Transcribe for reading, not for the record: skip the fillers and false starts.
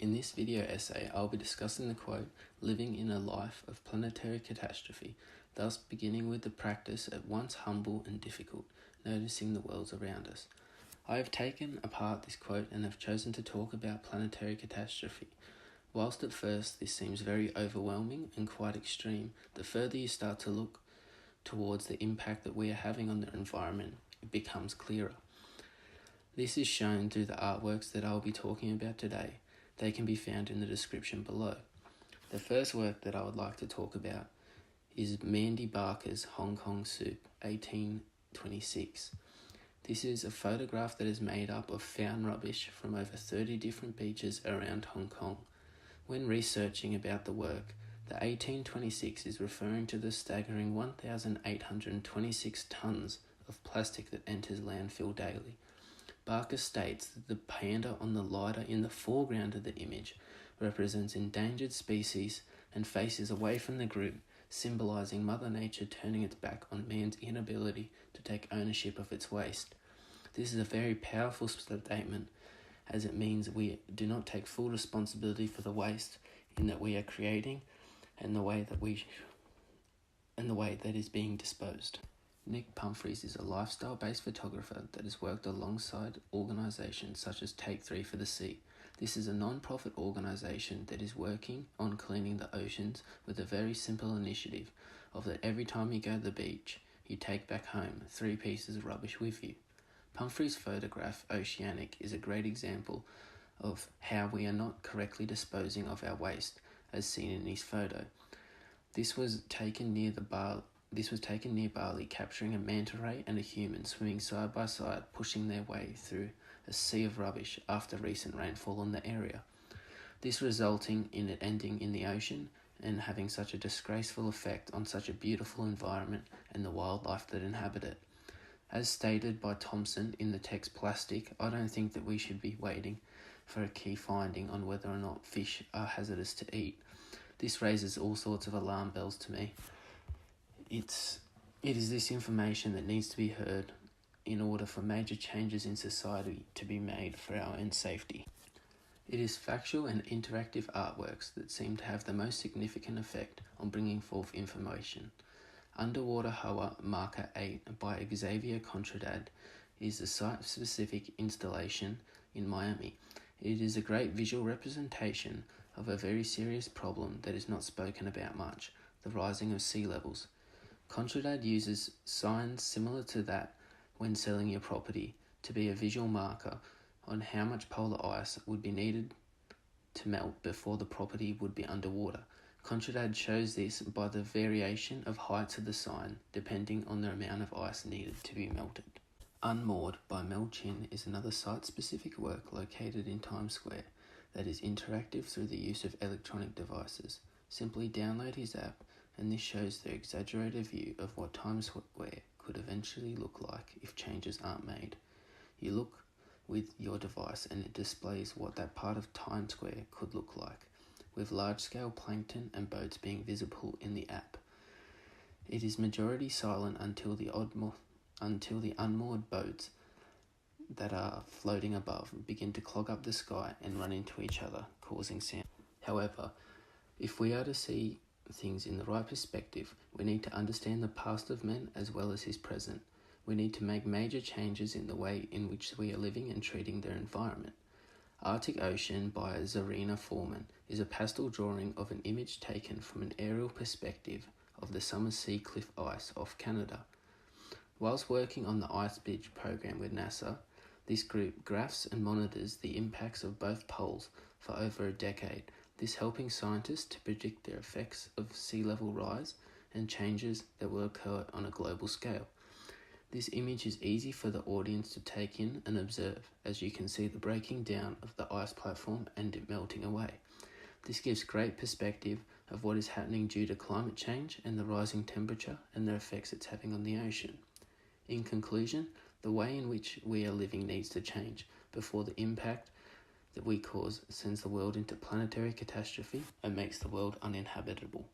In this video essay, I'll be discussing the quote, "Living in a life of planetary catastrophe," thus beginning with the practice at once humble and difficult, noticing the worlds around us. I have taken apart this quote and have chosen to talk about planetary catastrophe. Whilst at first this seems very overwhelming and quite extreme, the further you start to look towards the impact that we are having on the environment, it becomes clearer. This is shown through the artworks that I'll be talking about today. They can be found in the description below. The first work that I would like to talk about is Mandy Barker's Hong Kong Soup, 1826. This is a photograph that is made up of found rubbish from over 30 different beaches around Hong Kong. When researching about the work, the 1826 is referring to the staggering 1,826 tonnes of plastic that enters landfill daily. Barker states that the panda on the lighter in the foreground of the image represents endangered species and faces away from the group, symbolising Mother Nature turning its back on man's inability to take ownership of its waste. This is a very powerful statement, as it means we do not take full responsibility for the waste in that we are creating and the way that is being disposed. Nick Pumphreys is a lifestyle-based photographer that has worked alongside organisations such as Take 3 for the Sea. This is a non-profit organisation that is working on cleaning the oceans with a very simple initiative of that every time you go to the beach, you take back home 3 pieces of rubbish with you. Pumphreys' photograph, Oceanic, is a great example of how we are not correctly disposing of our waste, as seen in his photo. This was taken near Bali, capturing a manta ray and a human swimming side by side, pushing their way through a sea of rubbish after recent rainfall on the area. This resulting in it ending in the ocean and having such a disgraceful effect on such a beautiful environment and the wildlife that inhabit it. As stated by Thompson in the text Plastic, I don't think that we should be waiting for a key finding on whether or not fish are hazardous to eat. This raises all sorts of alarm bells to me. It is this information that needs to be heard in order for major changes in society to be made for our own safety. It is factual and interactive artworks that seem to have the most significant effect on bringing forth information. Underwater Hoa Marker 8 by Xavier Contada is a site-specific installation in Miami. It is a great visual representation of a very serious problem that is not spoken about much, the rising of sea levels. Contada uses signs similar to that when selling your property to be a visual marker on how much polar ice would be needed to melt before the property would be underwater. Contada shows this by the variation of heights of the sign depending on the amount of ice needed to be melted. Unmoored by Mel Chin is another site-specific work located in Times Square that is interactive through the use of electronic devices. Simply download his app and this shows the exaggerated view of what Times Square could eventually look like if changes aren't made. You look with your device and it displays what that part of Times Square could look like, with large-scale plankton and boats being visible in the app. It is majority silent until the unmoored boats that are floating above begin to clog up the sky and run into each other, causing sound. However, if we are to see things in the right perspective, we need to understand the past of men as well as his present. We need to make major changes in the way in which we are living and treating their environment. Arctic Ocean by Zarina Foreman is a pastel drawing of an image taken from an aerial perspective of the summer sea cliff ice off Canada. Whilst working on the Ice Bridge program with NASA, this group graphs and monitors the impacts of both poles for over a decade, this helping scientists to predict their effects of sea level rise and changes that will occur on a global scale. This image is easy for the audience to take in and observe, as you can see the breaking down of the ice platform and it melting away. This gives great perspective of what is happening due to climate change and the rising temperature and the effects it's having on the ocean. In conclusion, the way in which we are living needs to change before the impact that we cause sends the world into planetary catastrophe and makes the world uninhabitable.